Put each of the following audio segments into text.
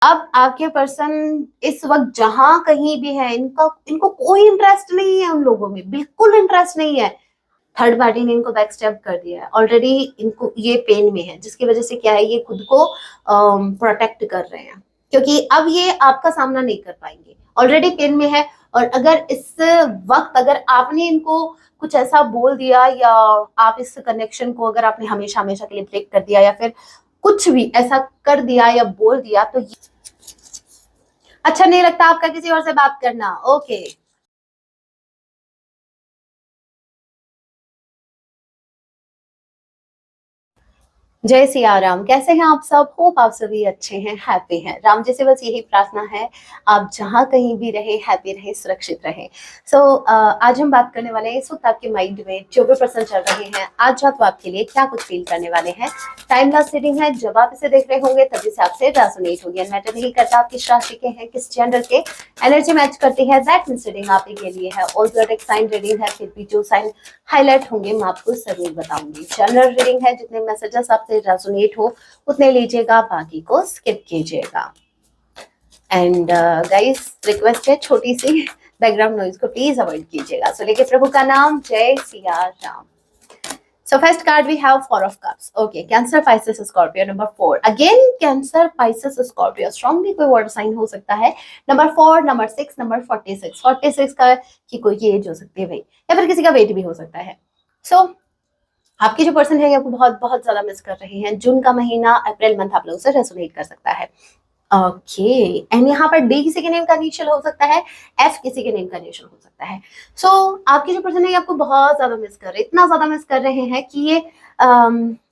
अब आपके पर्सन इस वक्त जहां कहीं भी है, इनको कोई इंटरेस्ट नहीं है उन लोगों में, बिल्कुल इंटरेस्ट नहीं है। थर्ड पार्टी ने इनको बैक स्टेप कर दिया है ऑलरेडी, इनको ये पेन में है, जिसकी वजह से क्या है, ये खुद को प्रोटेक्ट कर रहे हैं, क्योंकि अब ये आपका सामना नहीं कर पाएंगे, ऑलरेडी पेन में है। और अगर इस वक्त अगर आपने इनको कुछ ऐसा बोल दिया, या आप इस कनेक्शन को अगर आपने हमेशा हमेशा के लिए ब्रेक कर दिया, या फिर कुछ भी ऐसा कर दिया या बोल दिया, तो अच्छा नहीं लगता आपका किसी और से बात करना। ओके, जय सिया राम। कैसे हैं आप सब? होप आप सभी अच्छे हैं, हैप्पी हैं। राम जी से बस यही प्रार्थना है, आप जहां कहीं भी रहे, हैप्पी रहे, सुरक्षित रहे। आज हम बात करने वाले हैं इस वक्त आपके माइंड में जो भी पर्सन चल रहे हैं, आज रात वो आपके लिए क्या कुछ फील करने वाले हैं। टाइम लास्ट रीडिंग है, जब आप इसे देख रहे होंगे तभी से आपसे रेजोनेट होगी। मैटर नहीं करता आप किस राशि के हैं, किस जेंडर के, एनर्जी मैच करती है, दैट मींस रीडिंग आप के लिए है। और ज़ोडिएक साइन रीडिंग है, फिर भी जो साइन हाईलाइट होंगे मैं आपको जरूर बताऊंगी। जनरल रीडिंग है, जितने मैसेजेस आपसे रेजोनेट हो उतने लीजिएगा, बाकी को स्किप कीजिएगा। एंड गाइस, रिक्वेस्ट है छोटी सी, बैकग्राउंड नॉइज को प्लीज अवॉइड कीजिएगा। सो लेके प्रभु का नाम, जय Siya Ram. So first card we have Four of Cups. Okay, Cancer, Pisces, Scorpio. Number 4. Again Cancer, Pisces, Scorpio. Strongly कोई water sign हो सकता है। Number 4, Number 6, Number 46. 46 का कि कोई की एज हो सकती है भाई, या फिर किसी का वेट भी हो सकता है। So आपके जो पर्सन है आपको बहुत बहुत ज्यादा मिस कर रहे हैं। जून का महीना, अप्रैल मंथ आप लोगों से रेजोनेट कर सकता है। ओके, एंड यहाँ पर डी किसी के नेम का इनिशियल हो सकता है, एफ किसी के नेम का इनिशियल हो सकता है। आपके जो पर्सन है आपको बहुत ज्यादा मिस कर रहे हैं, इतना ज्यादा मिस कर रहे हैं कि ये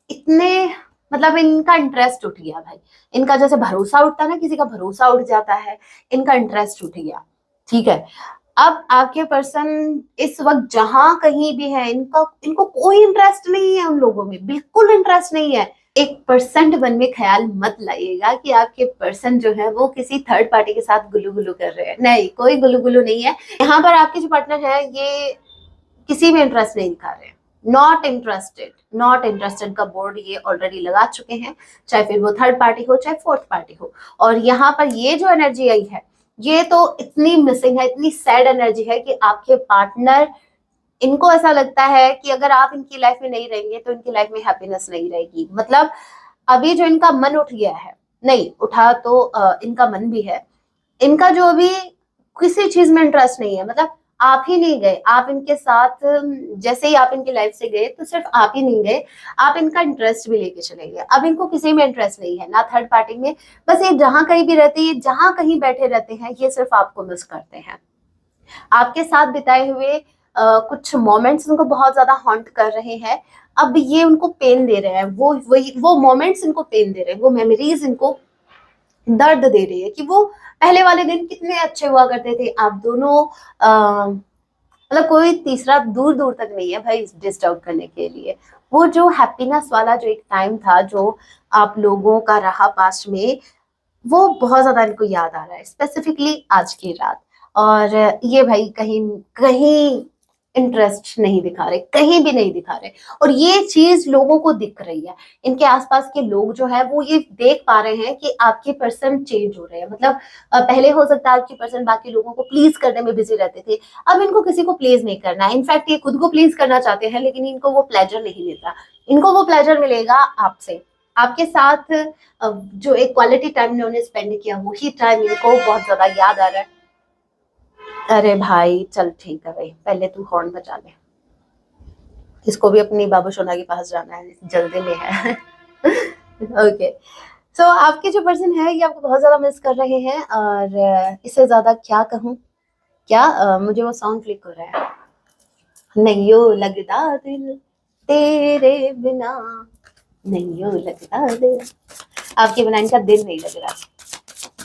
इतने मतलब इनका इंटरेस्ट उठ गया भाई। इनका जैसे भरोसा उठता है ना, किसी का भरोसा उठ जाता है, इनका इंटरेस्ट उठ गया। ठीक है, अब आपके पर्सन इस वक्त जहां कहीं भी है, इनको कोई इंटरेस्ट नहीं है उन लोगों में, बिल्कुल इंटरेस्ट नहीं है। 1% मन में ख्याल मत लाइएगा कि आपके पर्सन जो है वो किसी थर्ड पार्टी के साथ गुलू गुलू कर रहे हैं। नहीं, कोई गुलू गुलू नहीं है। यहाँ पर आपके जो पार्टनर है ये किसी में इंटरेस्ट नहीं दिखा रहे हैं। नॉट इंटरेस्टेड, नॉट इंटरेस्टेड का बोर्ड ये ऑलरेडी लगा चुके हैं, चाहे फिर वो थर्ड पार्टी हो चाहे फोर्थ पार्टी हो। और यहाँ पर ये जो एनर्जी आई है ये तो इतनी मिसिंग है, इतनी सैड एनर्जी है कि आपके पार्टनर, इनको ऐसा लगता है कि अगर आप इनकी लाइफ में नहीं रहेंगे तो इनकी लाइफ में हैप्पीनेस नहीं रहेगी। मतलब अभी जो इनका मन उठ गया है, नहीं उठा तो इनका मन भी है, इनका जो अभी किसी चीज में इंटरेस्ट नहीं है। मतलब आप ही नहीं गए, आप इनके साथ जैसे ही आप इनकी लाइफ से गए तो सिर्फ आप ही नहीं गए, आप इनका इंटरेस्ट भी लेके चले गए। अब इनको किसी में इंटरेस्ट नहीं है, ना थर्ड पार्टी में। बस ये जहां कहीं भी रहते हैं, जहां कहीं बैठे रहते हैं, ये सिर्फ आपको मिस करते हैं। आपके साथ बिताए हुए कुछ मोमेंट्स उनको बहुत ज्यादा हॉन्ट कर रहे हैं। अब ये उनको पेन दे रहे हैं, वो मोमेंट्स इनको पेन दे रहे हैं, वो मेमोरीज इनको दर्द दे रही है कि वो पहले वाले दिन कितने अच्छे हुआ करते थे। आप दोनों मतलब कोई तीसरा दूर दूर तक नहीं है भाई डिस्टर्ब करने के लिए। वो जो हैप्पीनेस वाला जो एक टाइम था जो आप लोगों का रहा पास्ट में, वो बहुत ज्यादा इनको याद आ रहा है, स्पेसिफिकली आज की रात। और ये भाई कहीं कहीं इंटरेस्ट नहीं दिखा रहे, कहीं भी नहीं दिखा रहे। और ये चीज लोगों को दिख रही है, इनके आसपास के लोग जो है वो ये देख पा रहे हैं कि आपके पर्सन चेंज हो रहे हैं। मतलब पहले हो सकता है आपके पर्सन बाकी लोगों को प्लीज करने में बिजी रहते थे, अब इनको किसी को प्लीज नहीं करना है। इनफैक्ट ये खुद को प्लीज करना चाहते हैं, लेकिन इनको वो प्लेजर नहीं मिलता। इनको वो प्लेजर मिलेगा आपसे, आपके साथ जो एक क्वालिटी टाइम इन्होंने स्पेंड किया, वही टाइम इनको बहुत ज्यादा याद आ रहा है। अरे भाई चल ठीक है भाई, पहले तू हॉर्न बजा ले, इसको भी अपनी बाबू सोना के पास जाना है, जल्दी में है। ओके, आपके जो पर्सन है ये आपको बहुत ज्यादा मिस कर रहे हैं। और इससे ज्यादा क्या कहूँ, क्या मुझे वो सॉन्ग क्लिक हो रहा है, नहीं यो लगता दिल तेरे बिना, नहीं यो लगता दिल, आपके बिना इनका दिल नहीं लग रहा।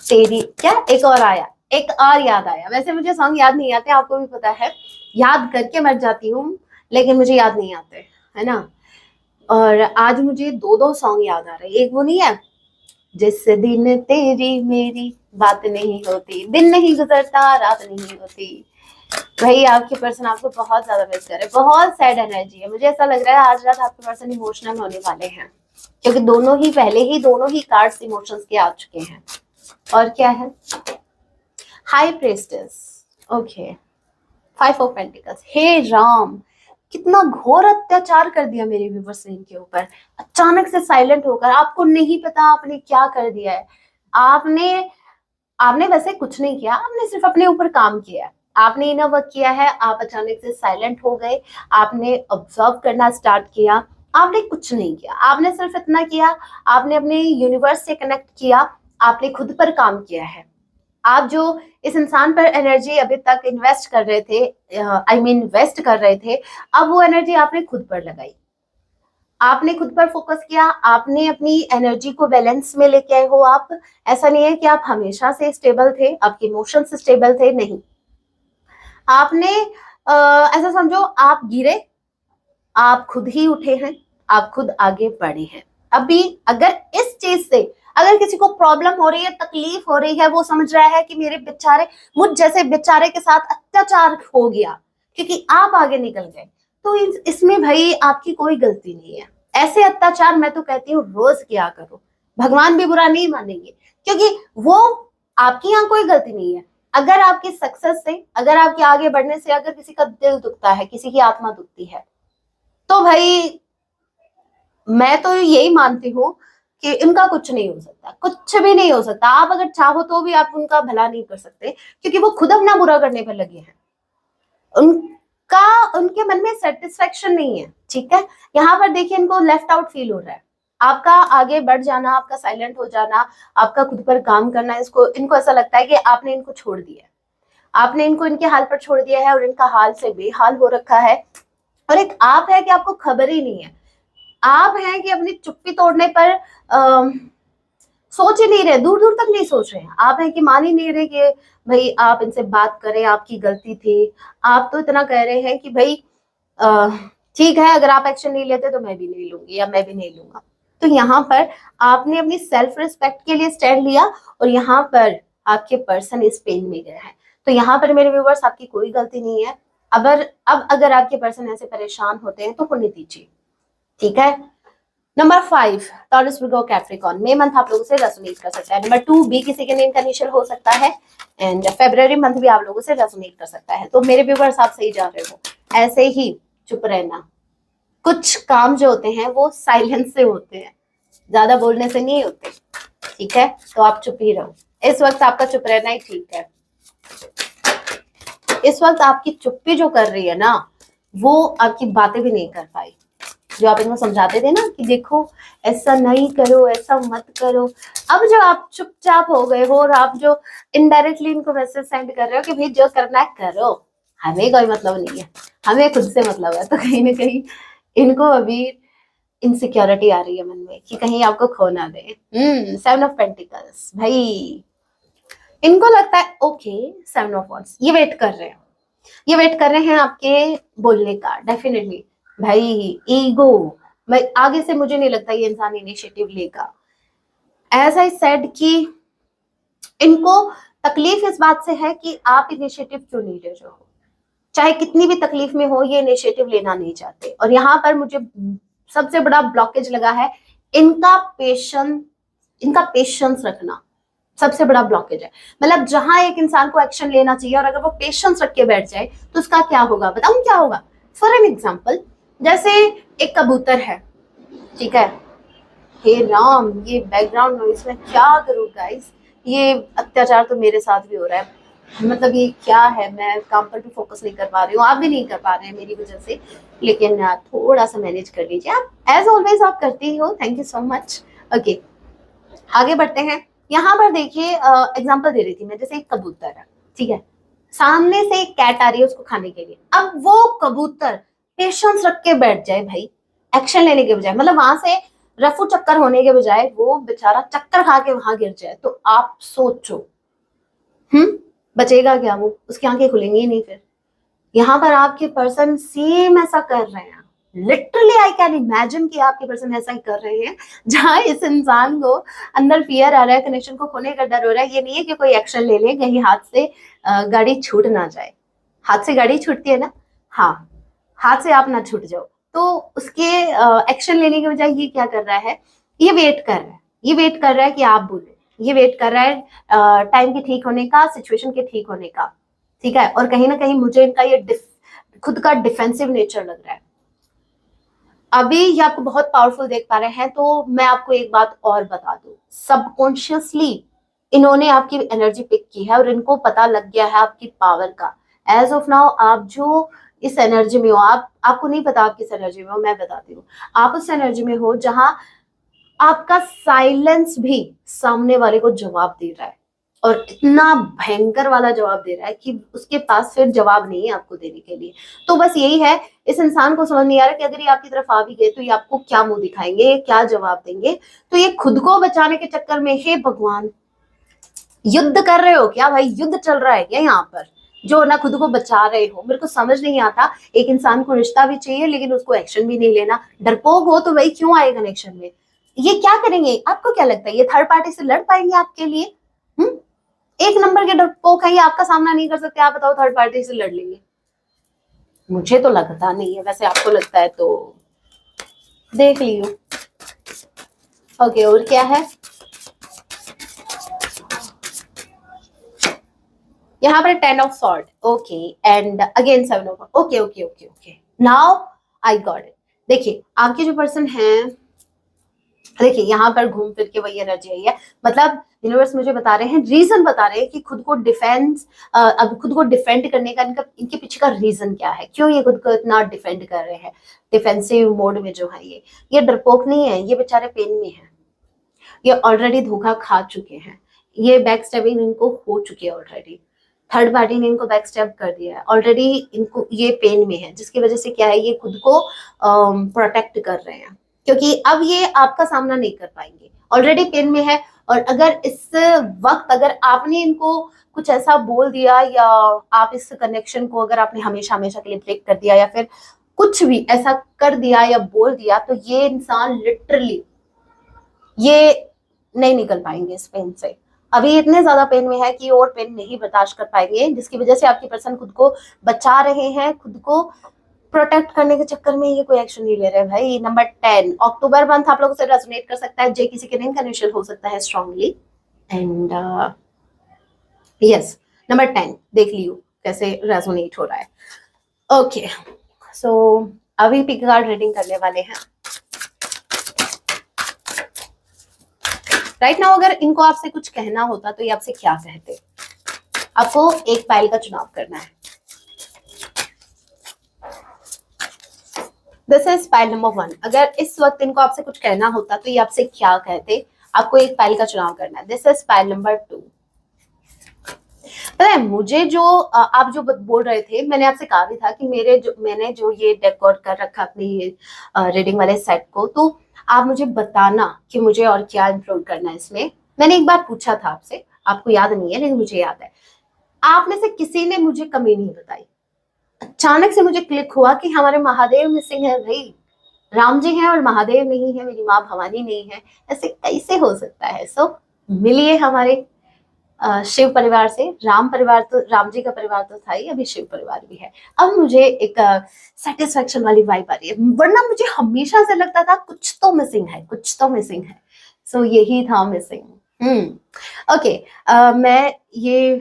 तेरी क्या, एक और आया, एक और याद आया। वैसे मुझे सॉन्ग याद नहीं आते, आपको भी पता है, याद करके मर जाती हूँ लेकिन मुझे याद नहीं आते, है ना। और आज मुझे दो दो सॉन्ग याद आ रहे हैं। एक वो नहीं है, जिस दिन तेरी मेरी बात नहीं होती, दिन नहीं गुजरता रात नहीं होती। भाई आपके पर्सन आपको बहुत ज्यादा मिस कर रहे हैं, बहुत सैड एनर्जी है। मुझे ऐसा लग रहा है आज रात आपके पर्सन इमोशनल होने वाले हैं, क्योंकि दोनों ही पहले ही दोनों ही कार्ड्स इमोशंस के आ चुके हैं। और क्या है, high priestess, okay, 5 of pentacles. हे राम, कितना घोर अत्याचार कर दिया मेरे व्यूवर्स ने इनके ऊपर। अचानक से साइलेंट होकर, आपको नहीं पता आपने क्या कर दिया है। आपने आपने वैसे कुछ नहीं किया, आपने सिर्फ अपने ऊपर काम किया है, आपने इनर वर्क किया है। आप अचानक से साइलेंट हो गए, आपने ऑब्जर्व करना स्टार्ट किया, आपने कुछ नहीं किया, आपने सिर्फ इतना किया, आपने अपने यूनिवर्स से कनेक्ट किया, आपने खुद पर काम किया है। आप जो इस इंसान पर एनर्जी अभी तक इन्वेस्ट कर रहे थे, आई मीन वेस्ट कर रहे थे, अब वो एनर्जी आपने खुद पर लगाई, आपने खुद पर फोकस किया, आपने अपनी एनर्जी को बैलेंस में लेके आए हो आप। ऐसा नहीं है कि आप हमेशा से स्टेबल थे, आपके इमोशंस स्टेबल थे, नहीं। आपने ऐसा समझो, आप गिरे, आप खुद ही उठे हैं, आप खुद आगे बढ़े हैं। अभी अगर इस चीज से अगर किसी को प्रॉब्लम हो रही है, तकलीफ हो रही है, वो समझ रहा है कि मेरे बेचारे, मुझ जैसे बेचारे के साथ अत्याचार हो गया क्योंकि आप आगे निकल गए, तो इसमें भाई आपकी कोई गलती नहीं है। ऐसे अत्याचार मैं तो कहती हूँ रोज किया करो, भगवान भी बुरा नहीं मानेंगे, क्योंकि वो आपकी यहाँ कोई गलती नहीं है। अगर आपकी सक्सेस से, अगर आपके आगे बढ़ने से अगर किसी का दिल दुखता है, किसी की आत्मा दुखती है, तो भाई मैं तो यही मानती हूँ कि इनका कुछ नहीं हो सकता, कुछ भी नहीं हो सकता। आप अगर चाहो तो भी आप उनका भला नहीं कर सकते, क्योंकि वो खुद अपना बुरा करने पर लगे हैं। उनका उनके मन में सेटिस्फेक्शन नहीं है, ठीक है। यहाँ पर देखिए, इनको लेफ्ट आउट फील हो रहा है। आपका आगे बढ़ जाना, आपका साइलेंट हो जाना, आपका खुद पर काम करना, इनको ऐसा लगता है कि आपने इनको छोड़ दिया है, आपने इनको इनके हाल पर छोड़ दिया है और इनका हाल से बेहाल हो रखा है। और एक आप है कि आपको खबर ही नहीं है, आप हैं कि अपनी चुप्पी तोड़ने पर सोच ही नहीं रहे, दूर दूर तक नहीं सोच रहे हैं। आप हैं कि मान ही नहीं रहे कि भाई आप इनसे बात करें, आपकी गलती थी। आप तो इतना कह रहे हैं कि भाई ठीक है, अगर आप एक्शन नहीं लेते तो मैं भी नहीं लूंगी या मैं भी नहीं लूंगा। तो यहाँ पर आपने अपनी सेल्फ रिस्पेक्ट के लिए स्टैंड लिया और यहाँ पर आपके पर्सन इस पेन में गए हैं। तो यहाँ पर मेरे व्यूवर्स, आपकी कोई गलती नहीं है। अब अगर आपके पर्सन ऐसे परेशान होते हैं तो होने दीजिए, ठीक है। नंबर 5, टॉरस, विर्गो, कैप्रिकॉर्न, मई मंथ आप लोगों से रेजोनेट कर सकता है। नंबर 2, बी किसी के नेम का इनिशियल हो सकता है, एंड फरवरी मंथ भी आप लोगों से रेजोनेट कर सकता है। तो मेरे व्यूअर्स, आप सही जा रहे हो। ऐसे ही चुप रहना। कुछ काम जो होते हैं वो साइलेंस से होते हैं, ज्यादा बोलने से नहीं होते, ठीक है। तो आप चुप ही रहो, इस वक्त आपका चुप रहना ही ठीक है। इस वक्त आपकी चुप्पी जो कर रही है ना, वो आपकी बातें भी नहीं कर पाई। जो आप इनको समझाते थे ना कि देखो ऐसा नहीं करो, ऐसा मत करो, अब जो आप चुपचाप हो गए हो और आप जो इनडायरेक्टली इनको मैसेज सेंड कर रहे हो कि भाई जो करना है करो, हमें कोई मतलब नहीं है, हमें खुद से मतलब है। तो कहीं ना कहीं इनको अभी इनसिक्योरिटी आ रही है मन में कि कहीं आपको खो ना दे। 7 ऑफ पेंटिकल्स, भाई इनको लगता है ओके, 7 ऑफ वॉन्ड्स, ये वेट कर रहे हैं, ये वेट कर रहे हैं आपके बोलने का। डेफिनेटली भाई, ईगो, मैं आगे से मुझे नहीं लगता ये इंसान इनिशिएटिव लेगा। एज आई सेड कि इनको तकलीफ इस बात से है कि आप इनिशिएटिव क्यों नहीं ले रहे हो, चाहे कितनी भी तकलीफ में हो, ये इनिशिएटिव लेना नहीं चाहते। और यहाँ पर मुझे सबसे बड़ा ब्लॉकेज लगा है इनका पेशेंस रखना, सबसे बड़ा ब्लॉकेज है। मतलब जहां एक इंसान को एक्शन लेना चाहिए और अगर वो पेशेंस रख के बैठ जाए तो उसका क्या होगा, बताऊं क्या होगा। फॉर एन एग्जाम्पल, जैसे एक कबूतर है, ठीक है। हे राम, ये बैकग्राउंड नॉइज में क्या करूं गाइस, ये अत्याचार तो मेरे साथ भी हो रहा है। मतलब ये क्या है, मैं काम पर भी फोकस नहीं कर पा रही हूँ, आप भी नहीं कर पा रहे हैं मेरी वजह से, लेकिन थोड़ा सा मैनेज कर लीजिए। आप एज ऑलवेज आप करते ही हो, thank you so much. Okay, आगे बढ़ते हैं। यहाँ पर देखिए, एग्जांपल दे रही थी मैं, जैसे एक कबूतर है, ठीक है, सामने से एक कैट आ रही है उसको खाने के लिए। अब वो कबूतर पेशेंस रख के बैठ जाए भाई, एक्शन लेने के बजाय, मतलब वहां से रफू चक्कर होने के बजाय वो बेचारा चक्कर खा के वहां गिर जाए, तो आप सोचो बचेगा क्या वो, उसकी आंखें खुलेंगी ही नहीं फिर। यहाँ पर आपके पर्सन सेम ऐसा कर रहे हैं, लिटरली आई कैन इमेजिन कि आपके पर्सन ऐसा ही कर रहे हैं। जहां इस इंसान को अंदर फियर आ रहा है, कनेक्शन को खोने का डर हो रहा है। ये नहीं है कि कोई एक्शन ले ले, कहीं हाथ से गाड़ी छूट ना जाए। हाथ से गाड़ी छूटती है ना, हाँ, हाथ से आप ना छूट जाओ। तो उसके एक्शन लेने के बजाय ये क्या कर रहा है, ये वेट कर रहा है, ये वेट कर रहा है कि आप बोले, ये वेट कर रहा है टाइम के ठीक होने का, सिचुएशन के ठीक होने का, ठीक है। और कहीं ना कहीं मुझे इनका ये खुद का डिफेंसिव नेचर लग रहा है। अभी ये आपको बहुत पावरफुल देख पा रहे हैं, तो मैं आपको एक बात और बता दूं, सबकॉन्शियसली इन्होंने आपकी एनर्जी पिक की है और इनको पता लग गया है आपकी पावर का। एज ऑफ नाउ आप जो इस एनर्जी में हो, आपको नहीं पता आप किस एनर्जी में हो, मैं बताती हूँ। आप उस एनर्जी में हो जहां आपका साइलेंस भी सामने वाले को जवाब दे रहा है, और इतना भयंकर वाला जवाब दे रहा है कि उसके पास फिर जवाब नहीं है आपको देने के लिए। तो बस यही है, इस इंसान को समझ नहीं आ रहा कि अगर ये आपकी तरफ आ भी गए तो ये आपको क्या मुंह दिखाएंगे, ये क्या जवाब देंगे। तो ये खुद को बचाने के चक्कर में, हे भगवान, युद्ध कर रहे हो क्या भाई? युद्ध चल रहा है क्या यहाँ पर, जो ना खुद को बचा रहे हो? मेरे को समझ नहीं आता। एक इंसान को रिश्ता भी चाहिए लेकिन उसको एक्शन भी नहीं लेना। डरपोक हो तो भाई क्यों आए कनेक्शन में? ये क्या करेंगे? आपको क्या लगता है ये थर्ड पार्टी से लड़ पाएंगे आपके लिए? एक नंबर के डरपोक है, ये आपका सामना नहीं कर सकते, आप बताओ थर्ड पार्टी से लड़ लेंगे? मुझे तो लगता नहीं है, वैसे आपको लगता है तो देख लियो। ओके, और क्या है यहाँ पर? 10 of sword, okay, and again 7 of, okay okay okay okay, now I got it. देखिए आपके जो पर्सन हैं, देखिए यहाँ पर घूम फिर के वही एनर्जी आई है। मतलब यूनिवर्स मुझे बता रहे हैं, रीजन बता रहे हैं कि खुद को अब खुद को डिफेंड करने का इनके पीछे का रीजन क्या है, क्यों ये खुद को इतना डिफेंड कर रहे हैं, डिफेंसिव मोड में जो है। ये डरपोक नहीं है, ये बेचारे पेन में है, ये ऑलरेडी धोखा खा चुके हैं, ये बैक स्टेबिंग इनको हो चुकी है ऑलरेडी। थर्ड पार्टी ने इनको बैक स्टेप कर दिया है ऑलरेडी, इनको ये पेन में है, जिसकी वजह से क्या है, ये खुद को प्रोटेक्ट कर रहे हैं, क्योंकि अब ये आपका सामना नहीं कर पाएंगे, ऑलरेडी पेन में है। और अगर इस वक्त अगर आपने इनको कुछ ऐसा बोल दिया, या आप इस कनेक्शन को अगर आपने हमेशा हमेशा के लिए ब्रेक कर दिया, या फिर कुछ भी ऐसा कर दिया या बोल दिया, तो ये इंसान लिटरली ये नहीं निकल पाएंगे इस पेन से। अभी इतने ज्यादा पेन में है कि और पेन नहीं बर्दाश्त कर पाएंगे, जिसकी वजह से आपकी पर्सन खुद को बचा रहे हैं, खुद को प्रोटेक्ट करने के चक्कर में ये कोई एक्शन नहीं ले रहे भाई। नंबर 10, अक्टूबर मंथ आप लोगों से रेजोनेट कर सकता है, जे किसी के दिन कनेक्शन हो सकता है स्ट्रांगली, एंड यस, नंबर 10 देख लियो कैसे रेजोनेट हो रहा है। ओके, सो अभी पिक कार्ड रीडिंग करने वाले हैं। राइट नाउ अगर इनको आपसे कुछ कहना होता तो ये आपसे क्या कहते? आपको एक पाइल का चुनाव करना है। This is pile number 1। अगर इस वक्त इनको आपसे कुछ कहना होता तो ये आपसे क्या कहते? आपको एक पाइल का चुनाव करना है। This is pile number 2। पता है मुझे जो आप जो बोल रहे थे, मैंने आपसे कहा भी था कि मैंने जो ये डेकोर कर रखा अपनी ये रीडिंग वाले सेट को, तो आप मुझे बताना कि मुझे और क्या इंप्रूव करना है इसमें। मैंने एक बार पूछा था आपसे, आपको याद नहीं है लेकिन मुझे याद है। आप में से किसी ने मुझे कमी नहीं बताई। अचानक से मुझे क्लिक हुआ कि हमारे महादेव मिसिंग है भाई, राम जी हैं और महादेव नहीं है, मेरी माँ भवानी नहीं है, ऐसे कैसे हो सकता है? सो मिलिए हमारे शिव परिवार से। राम परिवार तो, राम जी का परिवार तो था ही, अभी शिव परिवार भी है। अब मुझे एक सेटिस्फेक्शन वाली वाइब आ रही है, वरना मुझे हमेशा से लगता था कुछ तो मिसिंग है, कुछ तो मिसिंग है। सो यही था मिसिंग। ओके, मैं ये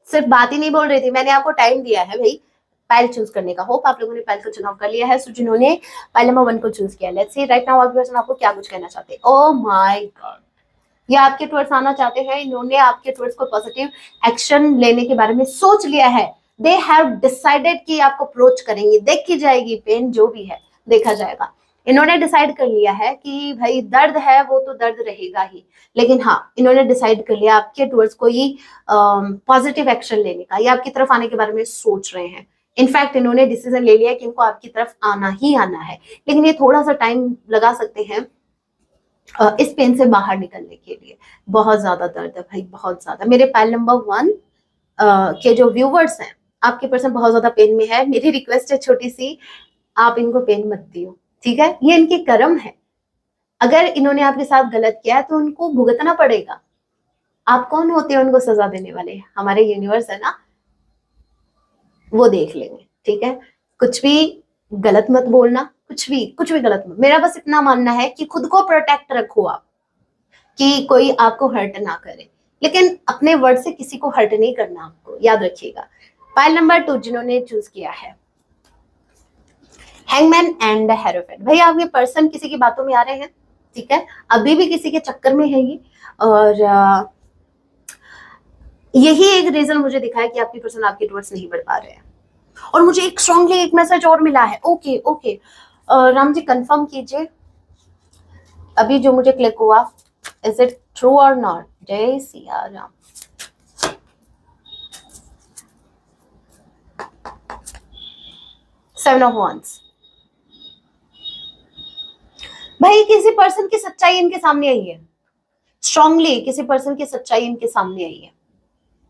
सिर्फ बात ही नहीं बोल रही थी, मैंने आपको टाइम दिया है भाई पाइल चूज करने का। होप आप लोगों ने पाइल का चुनाव कर लिया है। सो जिन्होंने पाइल नंबर 1 को चूज किया, लेट्स सी राइट नाउ आपके पर्सन आपको क्या कुछ कहना चाहते हैं। ओह माय गॉड, ये आपके टुवर्ड्स आना चाहते हैं, इन्होंने आपके टुवर्ड्स को पॉजिटिव एक्शन लेने के बारे में सोच लिया है। दे हैव डिसाइडेड कि आपको अप्रोच करेंगे, देखी जाएगी पेन जो भी है देखा जाएगा। इन्होंने डिसाइड कर लिया है कि भाई दर्द है वो तो दर्द रहेगा ही, लेकिन हाँ इन्होंने डिसाइड कर लिया आपके टुवर्ड्स कोई पॉजिटिव एक्शन लेने का, या आपकी तरफ आने के बारे में सोच रहे हैं। इनफैक्ट इन्होंने डिसीजन ले लिया कि इनको आपकी तरफ आना ही आना है, लेकिन ये थोड़ा सा टाइम लगा सकते हैं इस पेन से बाहर निकलने के लिए। बहुत ज्यादा दर्द है भाई, बहुत ज्यादा। मेरे पाइल नंबर 1 के जो व्यूवर्स हैं, आपके पर्सन बहुत ज्यादा पेन में है। मेरी रिक्वेस्ट है छोटी सी, आप इनको पेन मत दियो, ठीक है? ये इनके कर्म है, अगर इन्होंने आपके साथ गलत किया है तो उनको भुगतना पड़ेगा। आप कौन होते हैं उनको सजा देने वाले? हमारे यूनिवर्स है ना, वो देख लेंगे, ठीक है? कुछ भी गलत मत बोलना, कुछ भी गलत मत। मेरा बस इतना मानना है कि खुद को प्रोटेक्ट रखो आप, कि कोई आपको हर्ट ना करे, लेकिन अपने वर्ड से किसी को हर्ट नहीं करना, आपको याद रखिएगा। पाइल नंबर 2 जिन्होंने चूज किया है, हैंगमैन एंड हेरोफेंट। भाई आप ये पर्सन किसी की बातों में आ रहे हैं, ठीक है, अभी भी किसी के चक्कर में है ये, और यही एक रीजन मुझे दिखा है कि आपकी पर्सन आपके टुवर्ड्स नहीं बढ़ पा रहे हैं। और मुझे एक स्ट्रांगली एक मैसेज और मिला है। Okay okay Ram ji confirm कीजिए अभी जो मुझे क्लिक हुआ, इज इट ट्रू और नॉट? जय Siya Ram. Seven of wands। भाई किसी पर्सन की सच्चाई इनके सामने आई है, स्ट्रांगली किसी पर्सन की सच्चाई इनके सामने आई है।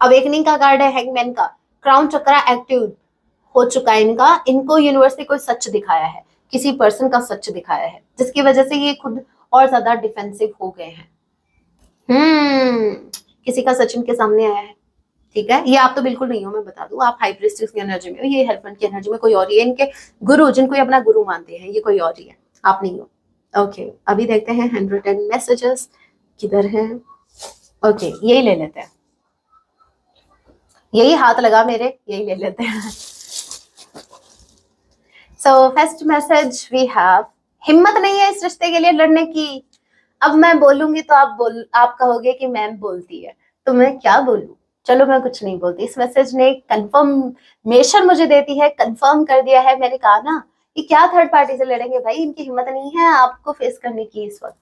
अवेकनिंग का कार्ड है, हैंगमैन का, क्राउन चक्रा एक्टिव हो चुका है इनका, इनको यूनिवर्स ने कोई सच दिखाया है, किसी पर्सन का सच दिखाया है, जिसकी वजह से ये खुद और ज्यादा डिफेंसिव हो गए हैं। किसी का सच इनके सामने आया है, ठीक है। ये आप तो बिल्कुल नहीं हो, मैं बता दूं, आप हाई प्रीस्टेस की एनर्जी में हो, ये हेल्पन की एनर्जी में कोई और ही है, इनके गुरु जिनको ये अपना गुरु मानते हैं, ये कोई और ही है, आप नहीं हो। ओके अभी देखते हैं 110 मैसेजेस किधर हैं। ओके यही ले लेते हैं, यही हाथ लगा मेरे, यही ले लेते हैं। So first message we have, हिम्मत नहीं है इस रिश्ते के लिए लड़ने की। अब मैं बोलूंगी तो आप कहोगे कि मैम बोलती है, तो मैं क्या बोलूं? चलो मैं कुछ नहीं बोलती। इस मैसेज ने कंफर्मेशन मुझे देती है, कंफर्म कर दिया है। मैंने कहा ना कि क्या थर्ड पार्टी से लड़ेंगे भाई, इनकी हिम्मत नहीं है आपको फेस करने की इस वक्त,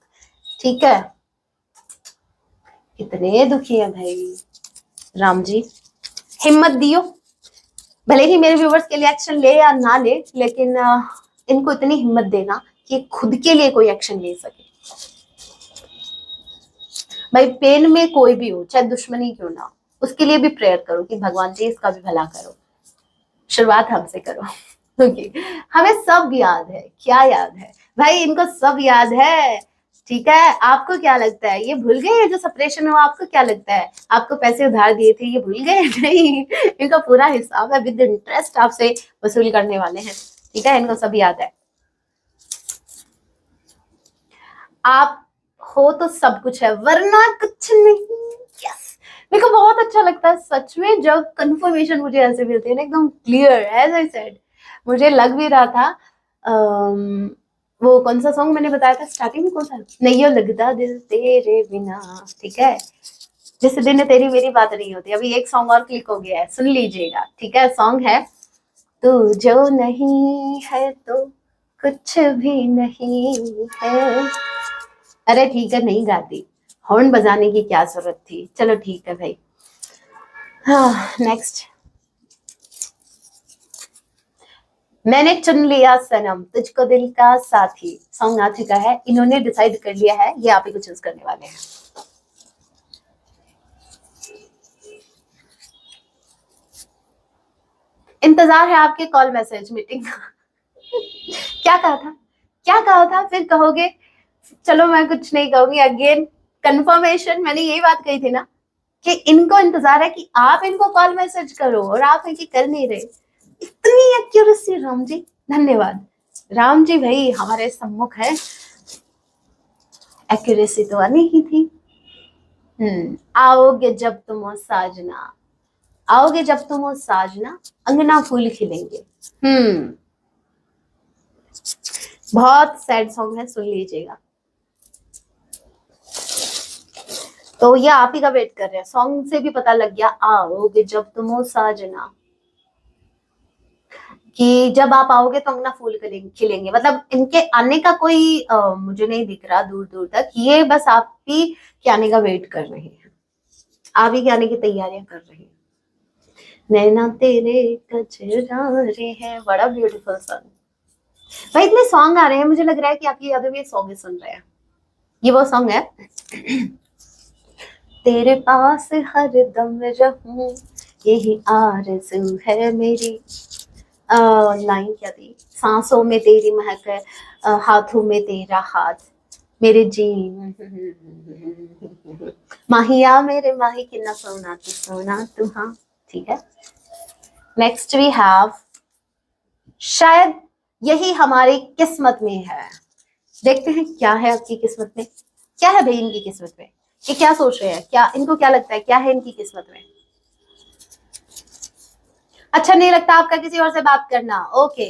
ठीक है। कितने दुखी है भाई राम जी, हिम्मत दियो। भले ही मेरे व्यूवर्स के लिए एक्शन ले या ना ले, लेकिन इनको इतनी हिम्मत देना कि खुद के लिए कोई एक्शन ले सके। भाई पेन में कोई भी हो, चाहे दुश्मनी क्यों ना हो, उसके लिए भी प्रेयर करो कि भगवान जी इसका भी भला करो। शुरुआत हमसे करो। ओके हमें सब याद है, क्या याद है भाई, इनको सब याद है, ठीक है। आपको क्या लगता है ये भूल गए जो सेपरेशन हुआ? आपको क्या लगता है आपको पैसे उधार दिए थे ये भूल गए? नहीं, इनका पूरा हिसाब है, विद इंटरेस्ट आपसे वसूल करने वाले हैं, ठीक है। इनको सब याद है। आप हो तो सब कुछ है, वरना कुछ नहीं। यस मेरे को बहुत अच्छा लगता है सच में जब कंफर्मेशन मुझे ऐसे मिलती है ना, एकदम क्लियर। एज आई सेड मुझे लग भी रहा था वो कौन सा सॉन्ग मैंने बताया था स्टार्टिंग में, कौन सा, नहीं यो लगता दिल तेरे बिना, ठीक है। जिस दिन तेरी मेरी बात नहीं होती। अभी एक सॉन्ग और क्लिक हो गया है, सुन लीजिएगा, ठीक है। सॉन्ग है तू जो नहीं है तो कुछ भी नहीं है। अरे ठीक है नहीं गाती, हॉर्न बजाने की क्या जरूरत थी, चलो ठीक है भाई। हाँ नेक्स्ट, मैंने चुन लिया सनम तुझको दिल का साथी, सॉन्ग आ चुका है, इन्होंने डिसाइड कर लिया है ये आप ही को चूज करने वाले हैं। इंतजार है आपके कॉल मैसेज मीटिंग का। क्या कहा था, क्या कहा था फिर कहोगे? चलो मैं कुछ नहीं कहूंगी, अगेन कंफर्मेशन, मैंने यही बात कही थी ना कि इनको इंतजार है कि आप इनको कॉल मैसेज करो, और आप है कि कर नहीं रहे। इतनी एक्यूरेसी राम जी, धन्यवाद राम जी, भाई हमारे सम्मुख है, एक्यूरेसी तो आनी ही थी। आओगे जब तुम हो साजना, आओगे जब तुम हो साजना, अंगना फूल खिलेंगे। बहुत सैड सॉन्ग है, सुन लीजिएगा। तो ये आप ही का वेट कर रहे हैं, सॉन्ग से भी पता लग गया, आओगे जब तुम हो साजना, कि जब आप आओगे तो अंगना फूल खिलेंगे। मतलब इनके आने का कोई मुझे नहीं दिख रहा दूर दूर तक, ये बस आप ही के आने का वेट कर रहे हैं, आप ही के आने की तैयारियां कर रहे हैं। नैना तेरे कजरारे हैं, बड़ा ब्यूटीफुल सॉन्ग। भाई इतने सॉन्ग आ रहे हैं, मुझे लग रहा है कि आपकी यादों में सॉन्ग ही सुन रहे हैं। ये वो सॉन्ग है तेरे पास हर दम रहूं यही आरज़ू है मेरी। लाइन क्या थी, सांसों में तेरी महक है, हाथों में तेरा हाथ, मेरे जी माहिया मेरे माही कितना सोना तू हाँ, ठीक है। नेक्स्ट वी हैव, शायद यही हमारी किस्मत में है। देखते हैं क्या है आपकी किस्मत में, क्या है भाई इनकी किस्मत में, ये क्या सोच रहे हैं, क्या इनको क्या लगता है, क्या है इनकी किस्मत में? अच्छा नहीं लगता आपका किसी और से बात करना, ओके।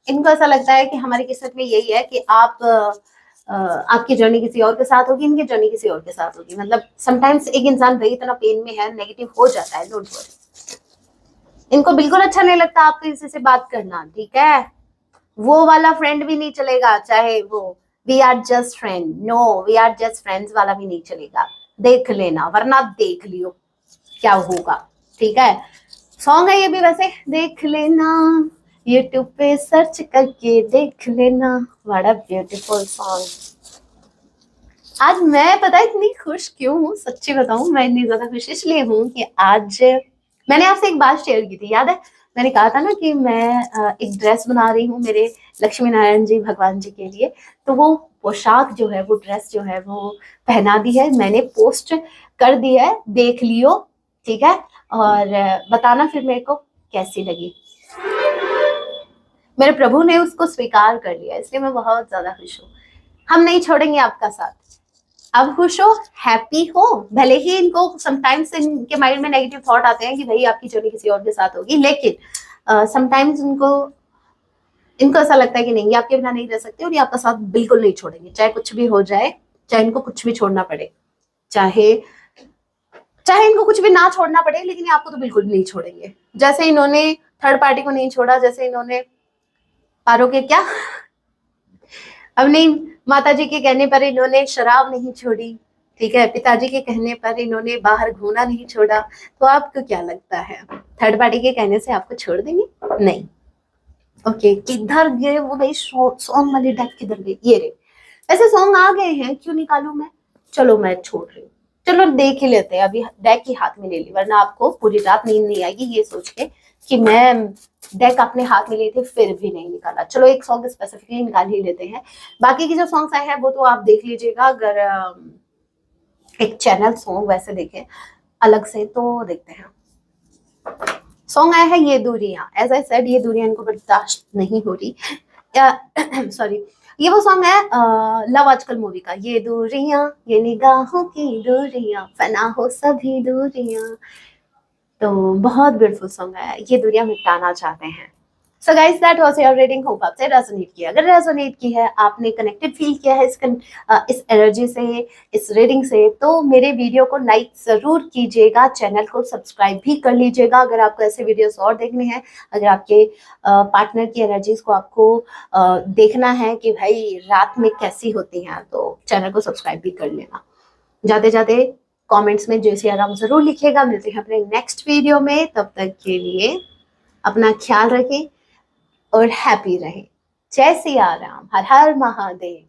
इनको ऐसा लगता है कि हमारी किस्मत में यही है कि आपकी जर्नी किसी और के साथ होगी, इनकी जर्नी किसी और के साथ होगी। मतलब समटाइम्स एक इंसान भाई इतना पेन में है, नेगेटिव हो जाता है, डोंट वरी। इनको बिल्कुल अच्छा नहीं लगता आपको किसी से बात करना, ठीक है। वो वाला फ्रेंड भी नहीं चलेगा, चाहे वो we are just friend, no we are just friends वाला भी नहीं चलेगा। देख लेना, वरना देख लियो क्या होगा, ठीक है। सॉन्ग है ये भी वैसे, देख लेना, यूट्यूब पे सर्च करके देख लेना। What a beautiful song. आज मैं पता है इतनी खुश क्यों हूँ, सच्ची बताऊं मैं इतनी ज्यादा खुश इसलिए हूँ कि आज मैंने आपसे एक बात शेयर की थी, याद है? मैंने कहा था ना कि मैं एक ड्रेस बना रही हूँ मेरे लक्ष्मी नारायण जी भगवान जी के लिए। तो वो पोशाक जो है, वो ड्रेस जो है, वो पहना दी है मैंने, पोस्ट कर दी है, देख लियो, ठीक है। और बताना फिर मेरे को कैसी लगी। मेरे प्रभु ने उसको स्वीकार कर लिया, इसलिए मैं बहुत ज्यादा खुश हूँ। हम नहीं छोड़ेंगे आपका साथ। अब खुश हो, हैप्पी हो, भले ही इनको समटाइम्स इनके माइंड में नेगेटिव थॉट आते हैं कि भाई आपकी जर्नी किसी और के साथ होगी, लेकिन समटाइम्स इनको ऐसा लगता है कि नहीं, ये आपके बिना नहीं रह सकते और ये आपका साथ बिल्कुल नहीं छोड़ेंगे, चाहे कुछ भी हो जाए, चाहे इनको कुछ भी छोड़ना पड़े, चाहे चाहे इनको कुछ भी ना छोड़ना पड़े, लेकिन ये आपको तो बिल्कुल नहीं छोड़ेंगे। जैसे इन्होंने थर्ड पार्टी को नहीं छोड़ा, जैसे इन्होंने पारो के क्या अपनी माता जी के कहने पर इन्होंने शराब नहीं छोड़ी, ठीक है, पिताजी के कहने पर इन्होंने बाहर घूमना नहीं छोड़ा। तो आपको क्या लगता है, थर्ड पार्टी के कहने से आपको छोड़ देंगे? नहीं। ओके, किधर गए वो भाई सॉन्ग वाले डेक, किधर गए? ये रे, ऐसे सॉन्ग आ गए हैं, क्यों निकालू मैं? चलो मैं छोड़ रही हूँ, चलो देख ही लेते हैं। अभी डेक ही हाथ में ले ली, वरना आपको पूरी रात नींद नहीं आएगी ये सोच के कि मैं डेक अपने हाथ में ली थी फिर भी नहीं निकाला। चलो एक सॉन्ग स्पेसिफिकली निकाल ही लेते हैं, बाकी की जो सॉन्ग्स आए हैं वो तो आप देख लीजिएगा। अगर एक चैनल सॉन्ग वैसे देखें अलग से तो देखते हैं। सॉन्ग आया है ये दूरियां, एज आई सेड ये दूरियां इनको बर्दाश्त नहीं हो रही, सॉरी। ये वो सॉन्ग है लव आजकल मूवी का, ये दूरियां, ये निगाहों की दूरियां, फना हो सभी दूरियां। तो बहुत ब्यूटीफुल सॉन्ग है, ये दूरियां मिटाना चाहते हैं। So guys that was your reading, hope आपसे रेजोनेट किया। अगर रेजोनेट की है, आपने कनेक्टेड फील किया है इस एनर्जी से, इस रीडिंग से, तो मेरे वीडियो को लाइक जरूर कीजिएगा, चैनल को सब्सक्राइब भी कर लीजिएगा अगर आपको ऐसे वीडियोस और देखने हैं। अगर आपके पार्टनर की एनर्जीज को आपको देखना है कि भाई रात में कैसी होती हैं, तो चैनल को सब्सक्राइब भी कर लेना। जाते जाते कमेंट्स में जय सिया राम जरूर लिखिएगा। मिलते हैं अपने नेक्स्ट वीडियो में, तब तक के लिए अपना ख्याल रखें और हैप्पी रहें। जय सिया राम, हर हर महादेव।